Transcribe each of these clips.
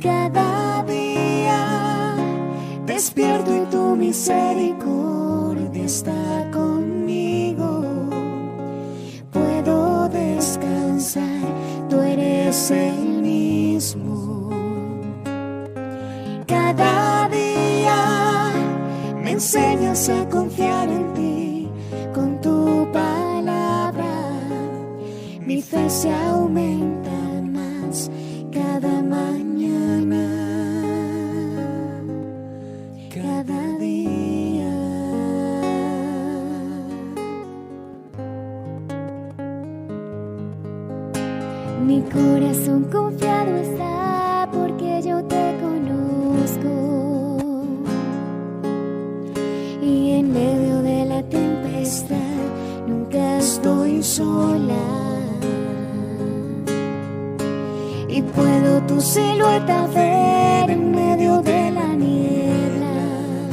Cada día despierto y tu misericordia está conmigo. Puedo descansar, tú eres el mismo. Cada día me enseñas a confiar en ti. Con tu palabra mi fe se aumenta más cada mañana, cada día. Mi corazón confiado está porque yo te conozco, y en medio de la tempestad nunca estoy sola. Y puedo tu silueta ver en medio de la niebla.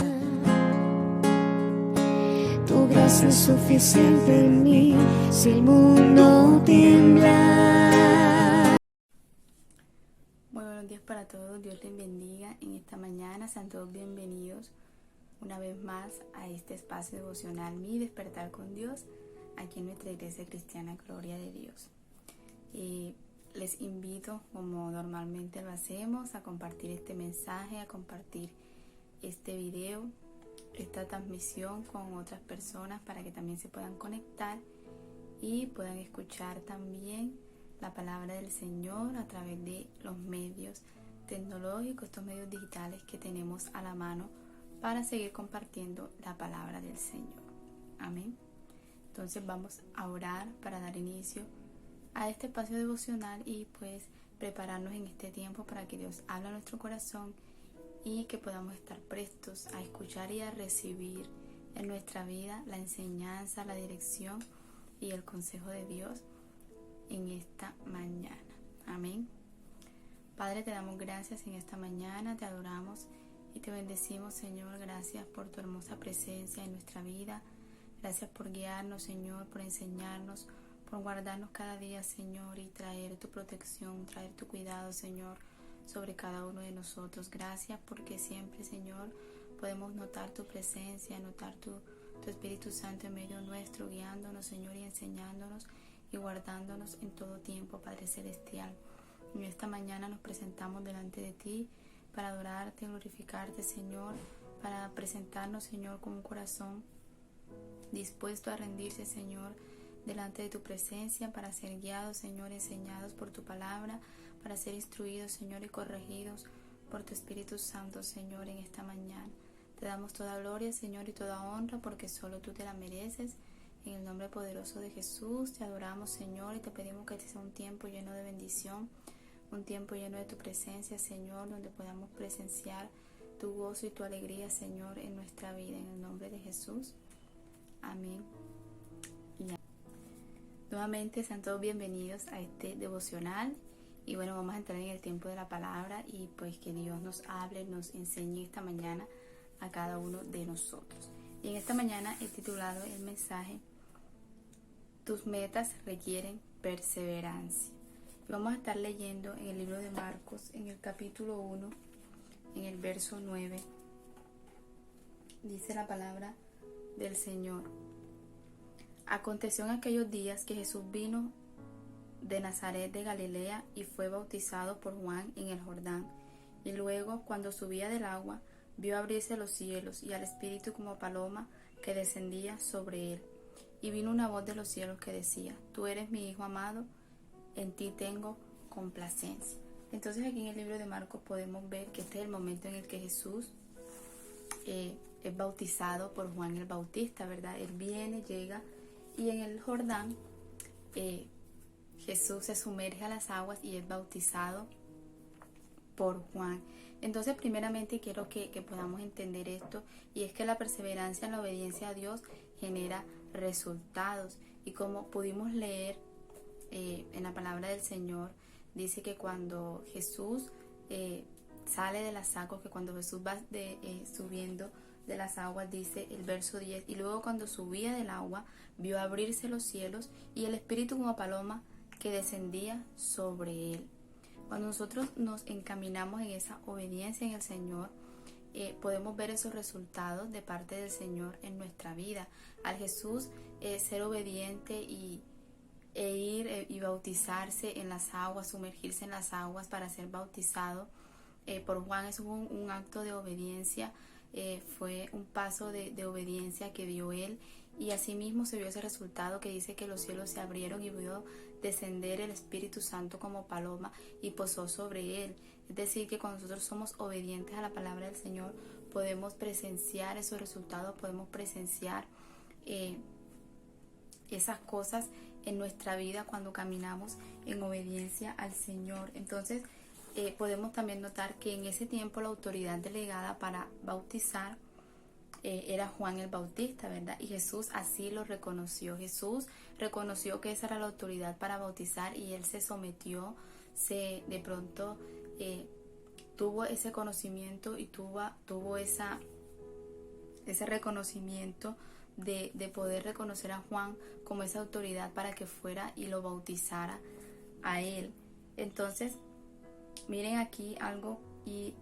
Tu gracia es suficiente en mí si el mundo tiembla. Muy buenos días para todos, Dios les bendiga en esta mañana. Sean todos bienvenidos una vez más a este espacio devocional, Mi Despertar con Dios, aquí en nuestra Iglesia Cristiana Gloria de Dios. Les invito, como normalmente lo hacemos, a compartir este mensaje, a compartir este video, esta transmisión con otras personas para que también se puedan conectar y puedan escuchar también la palabra del Señor a través de los medios tecnológicos, estos medios digitales que tenemos a la mano para seguir compartiendo la palabra del Señor. Amén. Entonces vamos a orar para dar inicio a este espacio devocional y pues prepararnos en este tiempo para que Dios hable a nuestro corazón y que podamos estar prestos a escuchar y a recibir en nuestra vida la enseñanza, la dirección y el consejo de Dios en esta mañana. Amén. Padre, te damos gracias en esta mañana, te adoramos y te bendecimos, Señor. Gracias por tu hermosa presencia en nuestra vida. Gracias por guiarnos, Señor, por enseñarnos, por guardarnos cada día, Señor, y traer tu protección, traer tu cuidado, Señor, sobre cada uno de nosotros. Gracias porque siempre, Señor, podemos notar tu presencia, notar tu Espíritu Santo en medio nuestro, guiándonos, Señor, y enseñándonos y guardándonos en todo tiempo, Padre Celestial. En esta mañana nos presentamos delante de ti para adorarte, glorificarte, Señor, para presentarnos, Señor, con un corazón dispuesto a rendirse, Señor, delante de tu presencia, para ser guiados, Señor, enseñados por tu palabra, para ser instruidos, Señor, y corregidos por tu Espíritu Santo, Señor, en esta mañana. Te damos toda gloria, Señor, y toda honra, porque solo tú te la mereces. En el nombre poderoso de Jesús, te adoramos, Señor, y te pedimos que este sea un tiempo lleno de bendición, un tiempo lleno de tu presencia, Señor, donde podamos presenciar tu gozo y tu alegría, Señor, en nuestra vida. En el nombre de Jesús. Amén. Nuevamente sean todos bienvenidos a este devocional y bueno, vamos a entrar en el tiempo de la palabra y pues que Dios nos hable, nos enseñe esta mañana a cada uno de nosotros. Y en esta mañana he titulado el mensaje Tus metas requieren perseverancia. Y vamos a estar leyendo en el libro de Marcos, en el capítulo 1, en el verso 9. Dice la palabra del Señor. Aconteció en aquellos días que Jesús vino de Nazaret de Galilea y fue bautizado por Juan en el Jordán. Y luego, cuando subía del agua, vio abrirse los cielos y al Espíritu como paloma que descendía sobre él. Y vino una voz de los cielos que decía: Tú eres mi Hijo amado, en ti tengo complacencia. Entonces aquí en el libro de Marcos podemos ver que este es el momento en el que Jesús es bautizado por Juan el Bautista, ¿verdad? Él viene, llega y en el Jordán Jesús se sumerge a las aguas y es bautizado por Juan. Entonces primeramente quiero que podamos entender esto, y es que la perseverancia en la obediencia a Dios genera resultados, y como pudimos leer en la palabra del Señor, dice que cuando Jesús sale de las aguas, que cuando Jesús va subiendo de las aguas, dice el verso 10, y luego cuando subía del agua, vio abrirse los cielos y el Espíritu como paloma que descendía sobre él. Cuando nosotros nos encaminamos en esa obediencia en el Señor, podemos ver esos resultados de parte del Señor en nuestra vida. Al Jesús ser obediente e ir y bautizarse en las aguas, sumergirse en las aguas para ser bautizado por Juan, eso fue un acto de obediencia, fue un paso de obediencia que dio él, y asimismo se vio ese resultado que dice que los cielos se abrieron y vio descender el Espíritu Santo como paloma y posó sobre él. Es decir, que cuando nosotros somos obedientes a la palabra del Señor, podemos presenciar esos resultados, podemos presenciar esas cosas en nuestra vida cuando caminamos en obediencia al Señor. Entonces podemos también notar que en ese tiempo la autoridad delegada para bautizar era Juan el Bautista, ¿verdad? Y Jesús así lo reconoció. Jesús reconoció que esa era la autoridad para bautizar y él se sometió, de pronto tuvo ese conocimiento y tuvo ese reconocimiento de poder reconocer a Juan como esa autoridad para que fuera y lo bautizara a él. Entonces, miren aquí algo, y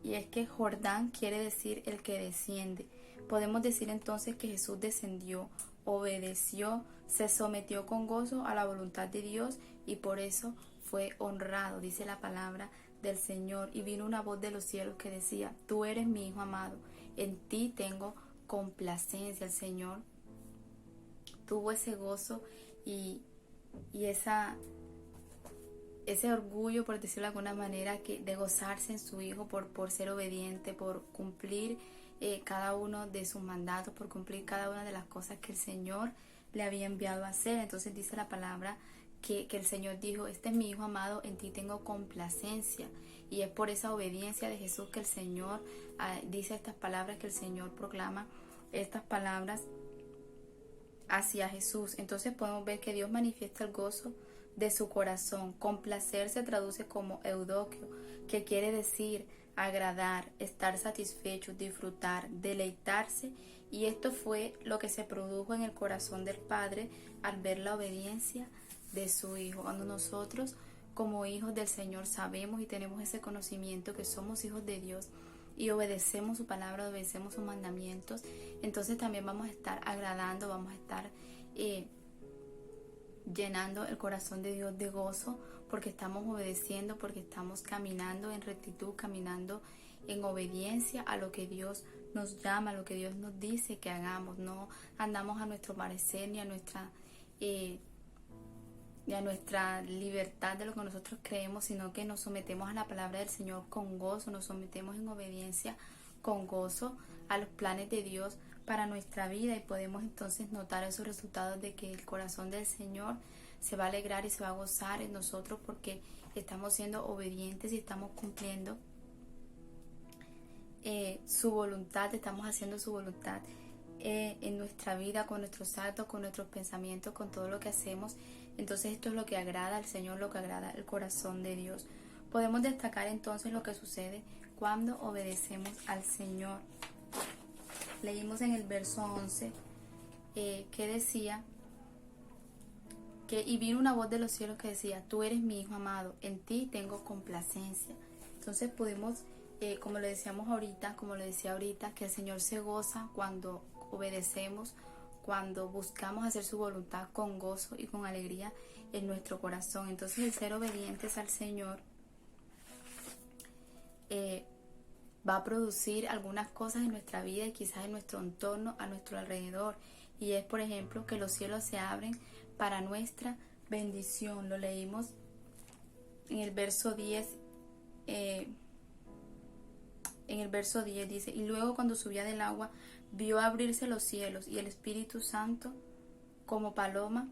es que Jordán quiere decir el que desciende. Podemos decir entonces que Jesús descendió, obedeció, se sometió con gozo a la voluntad de Dios y por eso fue honrado, dice la palabra del Señor. Y vino una voz de los cielos que decía: tú eres mi Hijo amado, en ti tengo complacencia. El Señor tuvo ese gozo y ese orgullo, por decirlo de alguna manera, de gozarse en su Hijo por ser obediente, por cumplir cada uno de sus mandatos, por cumplir cada una de las cosas que el Señor le había enviado a hacer. Entonces dice la palabra que el Señor dijo: este es mi Hijo amado, en ti tengo complacencia. Y es por esa obediencia de Jesús que el Señor dice estas palabras, que el Señor proclama estas palabras hacia Jesús. Entonces podemos ver que Dios manifiesta el gozo de su corazón. Complacer se traduce como eudoquio, que quiere decir agradar, estar satisfecho, disfrutar, deleitarse, y esto fue lo que se produjo en el corazón del Padre al ver la obediencia de su Hijo. Cuando nosotros como hijos del Señor sabemos y tenemos ese conocimiento que somos hijos de Dios y obedecemos su palabra, obedecemos sus mandamientos, entonces también vamos a estar agradando, vamos a estar llenando el corazón de Dios de gozo, porque estamos obedeciendo, porque estamos caminando en rectitud, caminando en obediencia a lo que Dios nos llama, a lo que Dios nos dice que hagamos. No andamos a nuestro parecer ni a nuestra libertad de lo que nosotros creemos, sino que nos sometemos a la palabra del Señor con gozo, nos sometemos en obediencia con gozo a los planes de Dios para nuestra vida, y podemos entonces notar esos resultados de que el corazón del Señor se va a alegrar y se va a gozar en nosotros, porque estamos siendo obedientes y estamos cumpliendo su voluntad, estamos haciendo su voluntad en nuestra vida, con nuestros actos, con nuestros pensamientos, con todo lo que hacemos. Entonces esto es lo que agrada al Señor, lo que agrada el corazón de Dios. Podemos destacar entonces lo que sucede cuando obedecemos al Señor. Leímos en el verso 11 que decía que y vino una voz de los cielos que decía: tú eres mi Hijo amado, en ti tengo complacencia. Entonces pudimos, como le decía ahorita, que el Señor se goza cuando obedecemos, cuando buscamos hacer su voluntad con gozo y con alegría en nuestro corazón. Entonces el ser obedientes al Señor va a producir algunas cosas en nuestra vida y quizás en nuestro entorno, a nuestro alrededor. Y es, por ejemplo, que los cielos se abren para nuestra bendición. Lo leímos en el verso 10. En el verso 10 dice: y luego cuando subía del agua, vio abrirse los cielos y el Espíritu Santo como paloma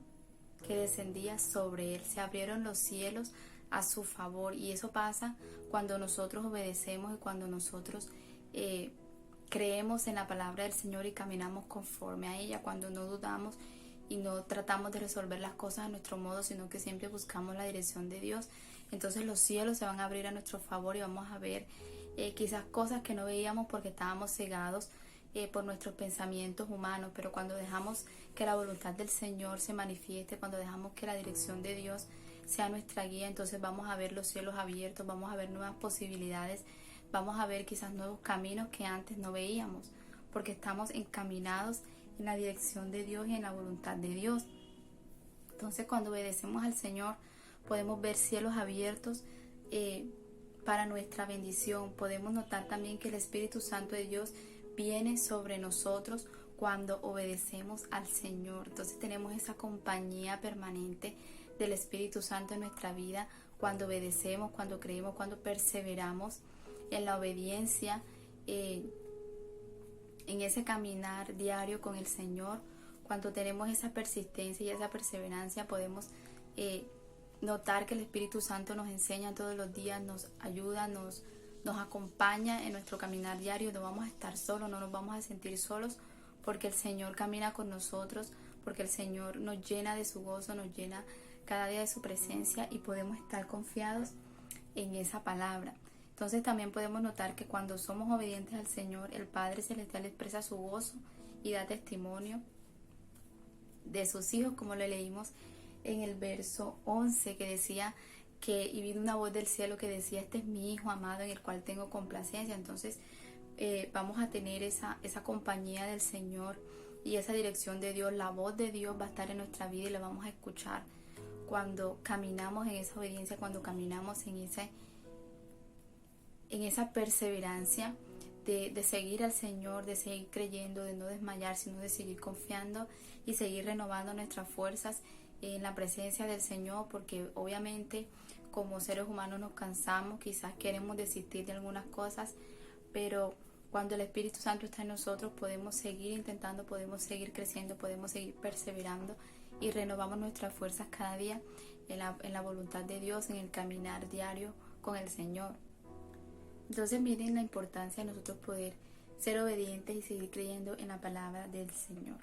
que descendía sobre él. Se abrieron los cielos a su favor, y eso pasa cuando nosotros obedecemos y cuando nosotros creemos en la palabra del Señor y caminamos conforme a ella, cuando no dudamos y no tratamos de resolver las cosas a nuestro modo, sino que siempre buscamos la dirección de Dios. Entonces los cielos se van a abrir a nuestro favor y vamos a ver quizás cosas que no veíamos porque estábamos cegados por nuestros pensamientos humanos. Pero cuando dejamos que la voluntad del Señor se manifieste, cuando dejamos que la dirección de Dios sea nuestra guía, entonces vamos a ver los cielos abiertos, vamos a ver nuevas posibilidades, vamos a ver quizás nuevos caminos que antes no veíamos, porque estamos encaminados en la dirección de Dios y en la voluntad de Dios. Entonces, cuando obedecemos al Señor, podemos ver cielos abiertos para nuestra bendición. Podemos notar también que el Espíritu Santo de Dios viene sobre nosotros cuando obedecemos al Señor. Entonces tenemos esa compañía permanente del Espíritu Santo en nuestra vida cuando obedecemos, cuando creemos, cuando perseveramos en la obediencia, en ese caminar diario con el Señor. Cuando tenemos esa persistencia y esa perseverancia, podemos notar que el Espíritu Santo nos enseña todos los días, nos ayuda, nos acompaña en nuestro caminar diario. No vamos a estar solos, no nos vamos a sentir solos, porque el Señor camina con nosotros, porque el Señor nos llena de su gozo, nos llena cada día de su presencia y podemos estar confiados en esa palabra. Entonces también podemos notar que cuando somos obedientes al Señor, el Padre Celestial expresa su gozo y da testimonio de sus hijos, como lo leímos en el verso 11, que decía y vino una voz del cielo que decía: este es mi Hijo amado en el cual tengo complacencia. Entonces vamos a tener esa compañía del Señor y esa dirección de Dios. La voz de Dios va a estar en nuestra vida y la vamos a escuchar cuando caminamos en esa obediencia, cuando caminamos en esa perseverancia de seguir al Señor, de seguir creyendo, de no desmayar, sino de seguir confiando y seguir renovando nuestras fuerzas en la presencia del Señor, porque obviamente como seres humanos nos cansamos, quizás queremos desistir de algunas cosas, pero cuando el Espíritu Santo está en nosotros podemos seguir intentando, podemos seguir creciendo, podemos seguir perseverando y renovamos nuestras fuerzas cada día en la voluntad de Dios, en el caminar diario con el Señor. Entonces miren la importancia de nosotros poder ser obedientes y seguir creyendo en la palabra del Señor.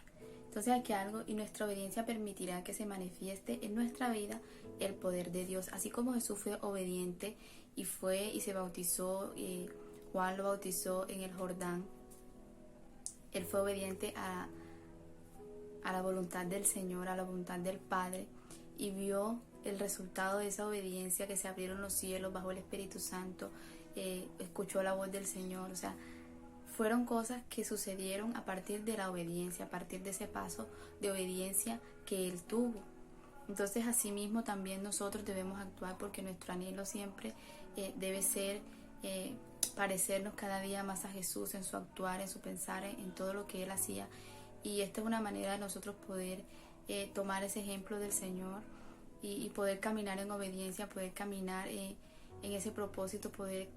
Entonces aquí algo, y nuestra obediencia permitirá que se manifieste en nuestra vida el poder de Dios. Así como Jesús fue obediente y fue y se bautizó, Juan lo bautizó en el Jordán, él fue obediente a la voluntad del Señor, a la voluntad del Padre, y vio el resultado de esa obediencia, que se abrieron los cielos bajo el Espíritu Santo, escuchó la voz del Señor. O sea, fueron cosas que sucedieron a partir de la obediencia, a partir de ese paso de obediencia que Él tuvo. Entonces asimismo también nosotros debemos actuar, porque nuestro anhelo siempre debe ser parecernos cada día más a Jesús en su actuar, en su pensar, en todo lo que Él hacía. Y esta es una manera de nosotros poder tomar ese ejemplo del Señor y poder caminar en obediencia, poder caminar en ese propósito, poder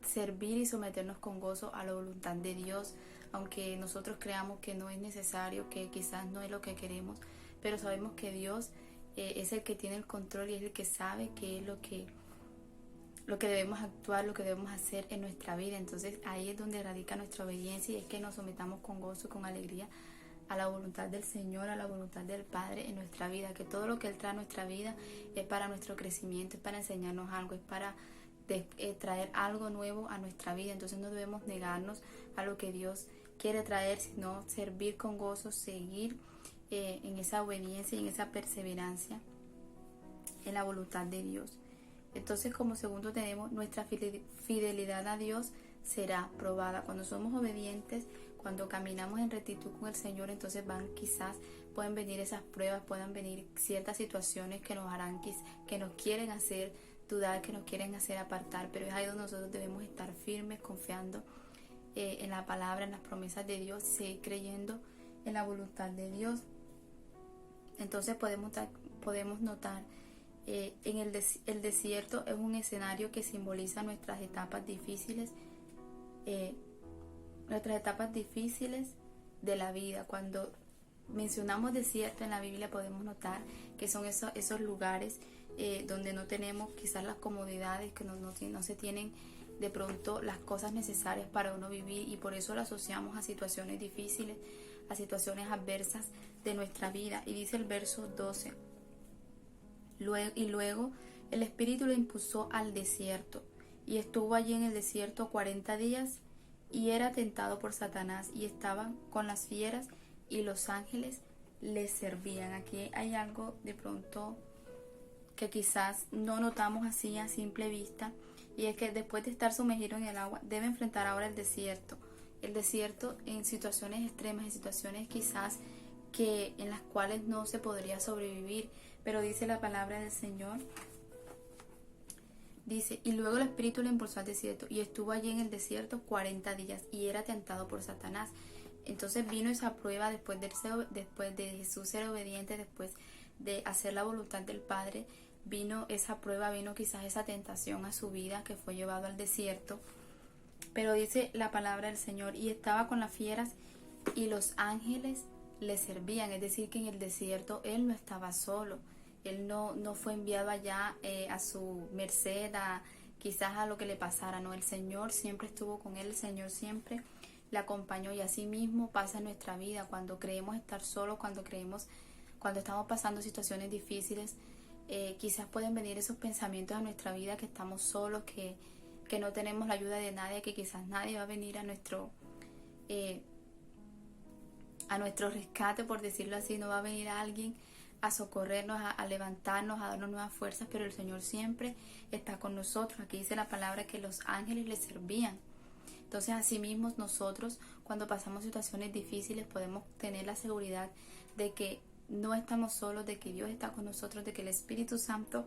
servir y someternos con gozo a la voluntad de Dios, aunque nosotros creamos que no es necesario, que quizás no es lo que queremos, pero sabemos que Dios es el que tiene el control y es el que sabe qué es lo que debemos actuar, lo que debemos hacer en nuestra vida. Entonces ahí es donde radica nuestra obediencia, y es que nos sometamos con gozo y con alegría a la voluntad del Señor, a la voluntad del Padre en nuestra vida, que todo lo que Él trae a nuestra vida es para nuestro crecimiento, es para enseñarnos algo, es para traer algo nuevo a nuestra vida. Entonces no debemos negarnos a lo que Dios quiere traer, sino servir con gozo, seguir en esa obediencia y en esa perseverancia en la voluntad de Dios. Entonces, como segundo tenemos, nuestra fidelidad a Dios será probada. Cuando somos obedientes, cuando caminamos en rectitud con el Señor, entonces pueden venir esas pruebas, pueden venir ciertas situaciones que nos harán, que nos quieren hacer dudar, que nos quieren hacer apartar, pero es ahí donde nosotros debemos estar firmes, confiando en la palabra, en las promesas de Dios, y seguir creyendo en la voluntad de Dios. Entonces podemos notar el desierto es un escenario que simboliza nuestras etapas difíciles de la vida. Cuando mencionamos desierto en la Biblia, podemos notar que son esos lugares donde no tenemos quizás las comodidades, que no se tienen de pronto las cosas necesarias para uno vivir, y por eso lo asociamos a situaciones difíciles, a situaciones adversas de nuestra vida. Y dice el verso 12: Luego el Espíritu lo impulsó al desierto, y estuvo allí en el desierto 40 días, y era tentado por Satanás, y estaba con las fieras, y los ángeles le servían. Aquí hay algo de pronto que quizás no notamos así a simple vista, y es que después de estar sumergido en el agua debe enfrentar ahora el desierto en situaciones extremas, en situaciones quizás que en las cuales no se podría sobrevivir. Pero dice la palabra del Señor, dice: y luego el Espíritu le impulsó al desierto, y estuvo allí en el desierto 40 días, y era tentado por Satanás. Entonces vino esa prueba después de Jesús ser obediente, después de hacer la voluntad del Padre. Vino esa prueba, vino quizás esa tentación a su vida, que fue llevado al desierto. Pero dice la palabra del Señor: y estaba con las fieras, y los ángeles le servían. Es decir, que en el desierto él no estaba solo. Él no fue enviado allá a su merced, quizás a lo que le pasara. No, el Señor siempre estuvo con él, el Señor siempre le acompañó. Y así mismo pasa en nuestra vida, cuando creemos estar solos, cuando estamos pasando situaciones difíciles. Quizás pueden venir esos pensamientos a nuestra vida, que estamos solos, que no tenemos la ayuda de nadie, que quizás nadie va a venir a nuestro rescate, por decirlo así. No va a venir alguien a socorrernos, a levantarnos, a darnos nuevas fuerzas, pero el Señor siempre está con nosotros. Aquí dice la palabra que los ángeles le servían. Entonces, así mismo nosotros, cuando pasamos situaciones difíciles, podemos tener la seguridad de que no estamos solos, de que Dios está con nosotros, de que el Espíritu Santo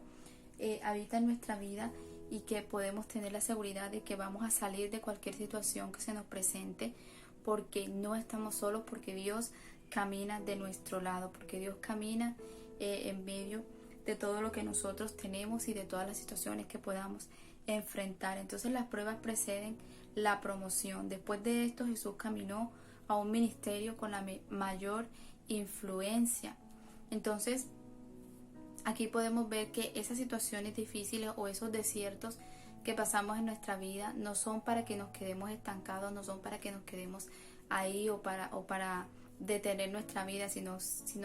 habita en nuestra vida, y que podemos tener la seguridad de que vamos a salir de cualquier situación que se nos presente, porque no estamos solos, porque Dios camina de nuestro lado, porque Dios camina en medio de todo lo que nosotros tenemos y de todas las situaciones que podamos enfrentar. Entonces las pruebas preceden la promoción. Después de esto, Jesús caminó a un ministerio con la mayor influencia. Entonces aquí podemos ver que esas situaciones difíciles o esos desiertos que pasamos en nuestra vida no son para que nos quedemos estancados, no son para que nos quedemos ahí o para detener nuestra vida, sino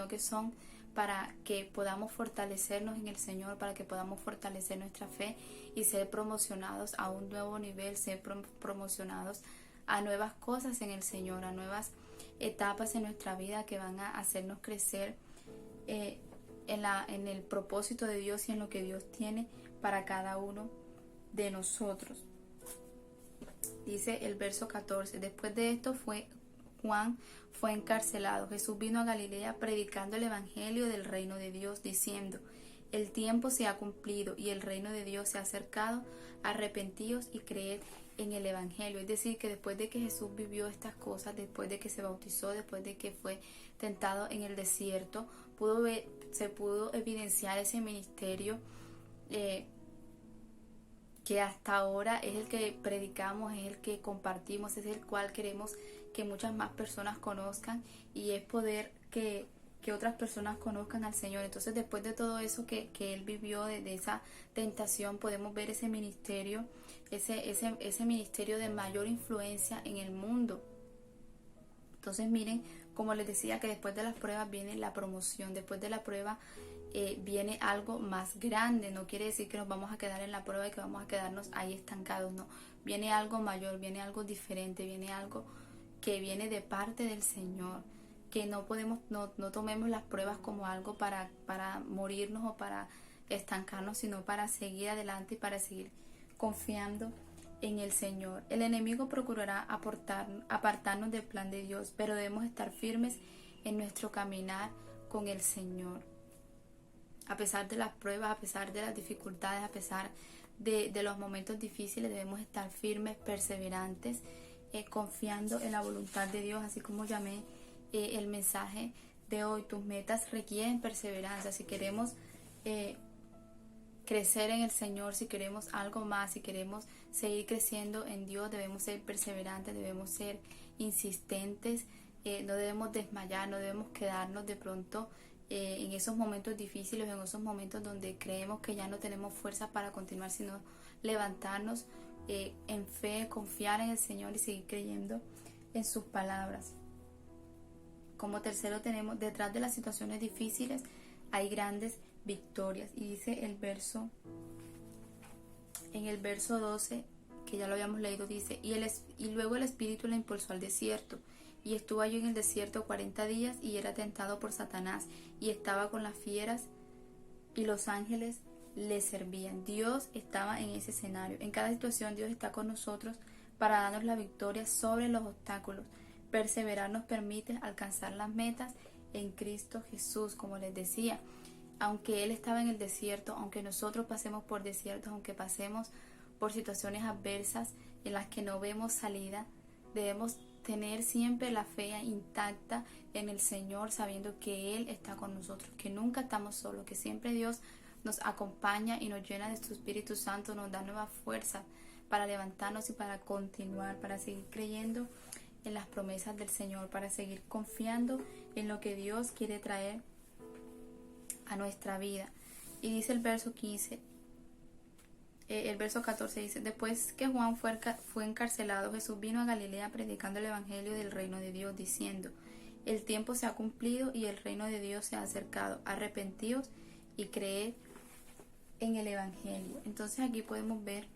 que son para que podamos fortalecernos en el Señor, para que podamos fortalecer nuestra fe y ser promocionados a un nuevo nivel, ser promocionados a nuevas cosas en el Señor, a nuevas etapas en nuestra vida que van a hacernos crecer en el propósito de Dios y en lo que Dios tiene para cada uno de nosotros. Dice el verso 14: después de esto Juan fue encarcelado. Jesús vino a Galilea predicando el evangelio del reino de Dios, diciendo: el tiempo se ha cumplido y el reino de Dios se ha acercado, arrepentíos y creed en el evangelio. Es decir, que después de que Jesús vivió estas cosas, después de que se bautizó, después de que fue tentado en el desierto, se pudo evidenciar ese ministerio que hasta ahora es el que predicamos, es el que compartimos, es el cual queremos que muchas más personas conozcan, y es poder que otras personas conozcan al Señor. Entonces, después de todo eso que Él vivió, de esa tentación, podemos ver ese ministerio, ese ministerio de mayor influencia en el mundo. Entonces, miren, como les decía, que después de las pruebas viene la promoción, después de la prueba viene algo más grande. No quiere decir que nos vamos a quedar en la prueba y que vamos a quedarnos ahí estancados, no. Viene algo mayor, viene algo diferente, viene algo que viene de parte del Señor, que no tomemos las pruebas como algo para morirnos o para estancarnos, sino para seguir adelante y para seguir confiando en el Señor. El enemigo procurará apartarnos del plan de Dios, pero debemos estar firmes en nuestro caminar con el Señor. A pesar de las pruebas, a pesar de las dificultades, a pesar de los momentos difíciles, debemos estar firmes, perseverantes, confiando en la voluntad de Dios, así como llamé el mensaje de hoy. Tus metas requieren perseverancia. Si queremos crecer en el Señor, si queremos algo más, si queremos seguir creciendo en Dios, debemos ser perseverantes, debemos ser insistentes, no debemos desmayar, no debemos quedarnos de pronto en esos momentos difíciles, en esos momentos donde creemos que ya no tenemos fuerza para continuar, sino levantarnos en fe, confiar en el Señor y seguir creyendo en sus palabras. Como tercero tenemos, detrás de las situaciones difíciles hay grandes victorias. Y dice en el verso 12, que ya lo habíamos leído, dice: y luego el Espíritu le impulsó al desierto, y estuvo allí en el desierto 40 días, y era tentado por Satanás, y estaba con las fieras, y los ángeles le servían. Dios estaba en ese escenario. En cada situación Dios está con nosotros para darnos la victoria sobre los obstáculos. Perseverar nos permite alcanzar las metas en Cristo Jesús, como les decía. Aunque Él estaba en el desierto, aunque nosotros pasemos por desiertos, aunque pasemos por situaciones adversas en las que no vemos salida, debemos tener siempre la fe intacta en el Señor, sabiendo que Él está con nosotros, que nunca estamos solos, que siempre Dios nos acompaña y nos llena de su Espíritu Santo, nos da nuevas fuerzas para levantarnos y para continuar, para seguir creyendo en las promesas del Señor, para seguir confiando en lo que Dios quiere traer a nuestra vida. Y dice el verso 15, el verso 14 dice: después que Juan fue encarcelado, Jesús vino a Galilea predicando el evangelio del reino de Dios, diciendo: el tiempo se ha cumplido y el reino de Dios se ha acercado, arrepentíos y creed en el evangelio. Entonces aquí podemos ver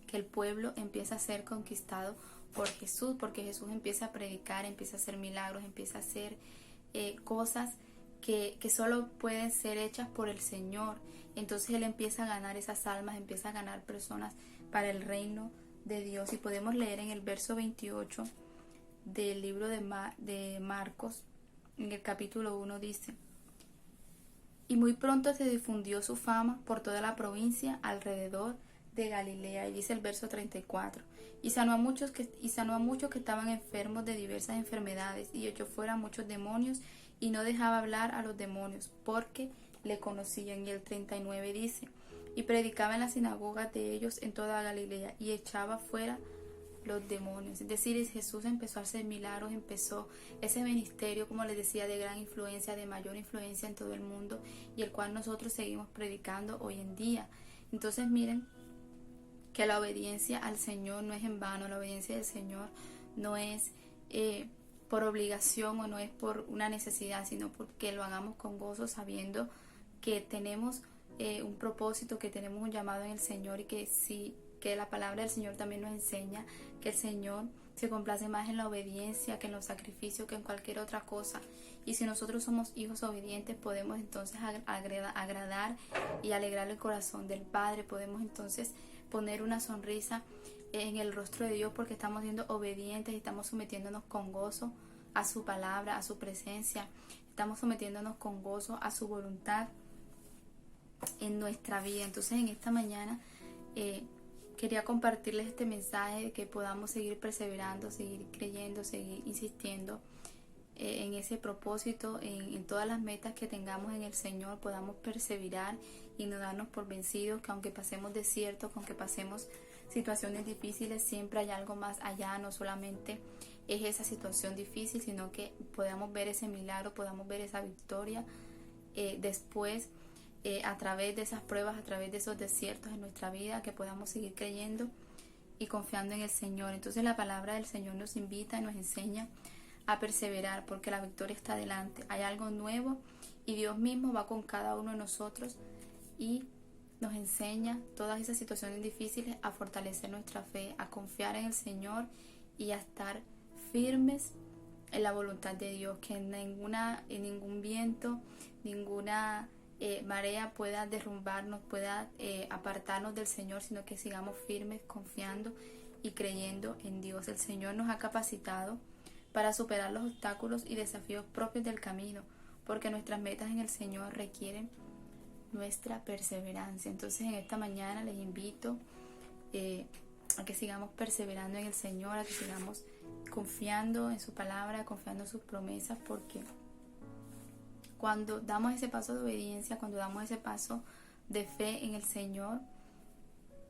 que el pueblo empieza a ser conquistado por Jesús, porque Jesús empieza a predicar, empieza a hacer milagros, empieza a hacer cosas que solo pueden ser hechas por el Señor. Entonces Él empieza a ganar esas almas, empieza a ganar personas para el reino de Dios. Y podemos leer en el verso 28 del libro de Marcos, en el capítulo 1, dice: y muy pronto se difundió su fama por toda la provincia alrededor de Galilea. Y dice el verso 34: y sanó a muchos que estaban enfermos de diversas enfermedades, y echó fuera muchos demonios, y no dejaba hablar a los demonios, porque le conocían. Y el 39 dice: y predicaba en las sinagogas de ellos en toda Galilea, y echaba fuera los demonios. Es decir, Jesús empezó a hacer milagros, empezó ese ministerio, como les decía, de gran influencia, de mayor influencia en todo el mundo, y el cual nosotros seguimos predicando hoy en día. Entonces miren que la obediencia al Señor no es en vano, la obediencia del Señor no es por obligación o no es por una necesidad, sino porque lo hagamos con gozo, sabiendo que tenemos un propósito, que tenemos un llamado en el Señor, y que la palabra del Señor también nos enseña que el Señor se complace más en la obediencia que en los sacrificios, que en cualquier otra cosa. Y si nosotros somos hijos obedientes, podemos entonces agradar y alegrar el corazón del Padre. Podemos entonces poner una sonrisa en el rostro de Dios, porque estamos siendo obedientes y estamos sometiéndonos con gozo a su palabra, a su presencia. Estamos sometiéndonos con gozo a su voluntad en nuestra vida. Entonces en esta mañana quería compartirles este mensaje de que podamos seguir perseverando, seguir creyendo, seguir insistiendo en ese propósito, en todas las metas que tengamos en el Señor. Podamos perseverar y no darnos por vencidos, que aunque pasemos desiertos, que aunque pasemos situaciones difíciles, siempre hay algo más allá. No solamente es esa situación difícil, sino que podamos ver ese milagro, podamos ver esa victoria después, a través de esas pruebas, a través de esos desiertos en nuestra vida, que podamos seguir creyendo y confiando en el Señor. Entonces la palabra del Señor nos invita y nos enseña a perseverar, porque la victoria está delante. Hay algo nuevo y Dios mismo va con cada uno de nosotros y nos enseña todas esas situaciones difíciles a fortalecer nuestra fe, a confiar en el Señor y a estar firmes en la voluntad de Dios, que en ningún viento, ninguna marea pueda derrumbarnos, pueda apartarnos del Señor, sino que sigamos firmes, confiando y creyendo en Dios. El Señor nos ha capacitado para superar los obstáculos y desafíos propios del camino, porque nuestras metas en el Señor requieren nuestra perseverancia. Entonces en esta mañana les invito a que sigamos perseverando en el Señor, a que sigamos confiando en su palabra, confiando en sus promesas, porque cuando damos ese paso de obediencia, cuando damos ese paso de fe en el Señor,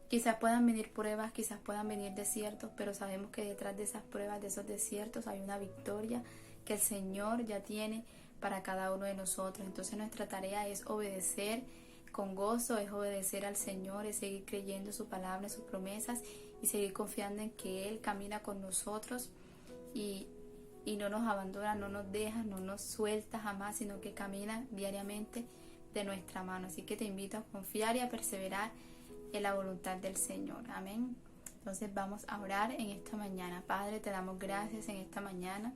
quizás puedan venir pruebas, quizás puedan venir desiertos, pero sabemos que detrás de esas pruebas, de esos desiertos, hay una victoria que el Señor ya tiene para cada uno de nosotros. Entonces nuestra tarea es obedecer con gozo, es obedecer al Señor, es seguir creyendo su palabra, sus promesas, y seguir confiando en que Él camina con nosotros y no nos abandona, no nos deja, no nos suelta jamás, sino que camina diariamente de nuestra mano. Así que te invito a confiar y a perseverar en la voluntad del Señor. Amén. Entonces vamos a orar en esta mañana. Padre, te damos gracias en esta mañana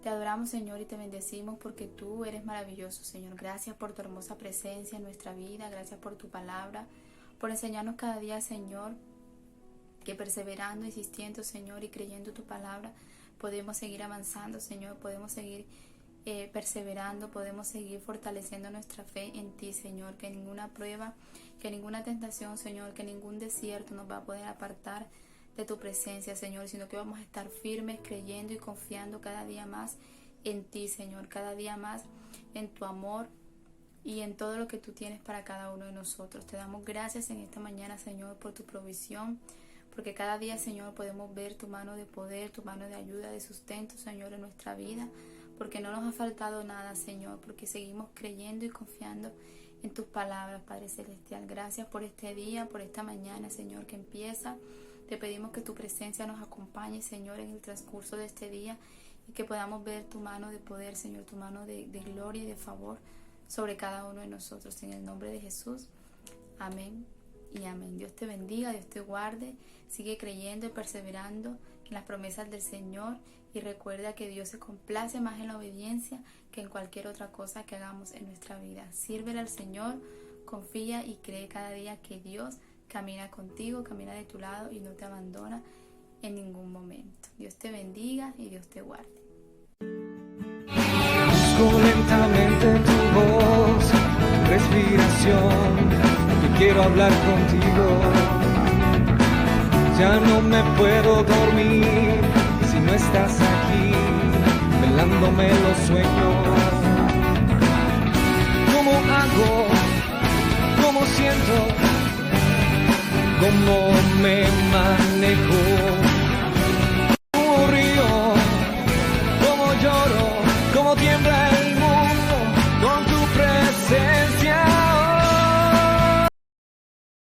Te adoramos, Señor, y te bendecimos porque tú eres maravilloso, Señor. Gracias por tu hermosa presencia en nuestra vida. Gracias por tu palabra, por enseñarnos cada día, Señor, que perseverando, insistiendo, Señor, y creyendo tu palabra, podemos seguir avanzando, Señor. Podemos seguir perseverando, podemos seguir fortaleciendo nuestra fe en ti, Señor. Que ninguna prueba, que ninguna tentación, Señor, que ningún desierto nos va a poder apartar de tu presencia, Señor, sino que vamos a estar firmes, creyendo y confiando cada día más en ti, Señor, cada día más en tu amor y en todo lo que tú tienes para cada uno de nosotros. Te damos gracias en esta mañana, Señor, por tu provisión, porque cada día, Señor, podemos ver tu mano de poder, tu mano de ayuda, de sustento, Señor, en nuestra vida, porque no nos ha faltado nada, Señor, porque seguimos creyendo y confiando en tus palabras, Padre Celestial. Gracias por este día, por esta mañana, Señor, que empieza. Te pedimos que tu presencia nos acompañe, Señor, en el transcurso de este día y que podamos ver tu mano de poder, Señor, tu mano de gloria y de favor sobre cada uno de nosotros. En el nombre de Jesús, amén y amén. Dios te bendiga, Dios te guarde. Sigue creyendo y perseverando en las promesas del Señor y recuerda que Dios se complace más en la obediencia que en cualquier otra cosa que hagamos en nuestra vida. Sírvele al Señor, confía y cree cada día que Dios camina contigo, camina de tu lado y no te abandona en ningún momento. Dios te bendiga y Dios te guarde. Busco lentamente tu voz, respiración, yo quiero hablar contigo. Ya no me puedo dormir si no estás aquí, velándome los sueños. ¿Cómo hago? ¿Cómo siento? ¿Cómo me manejo?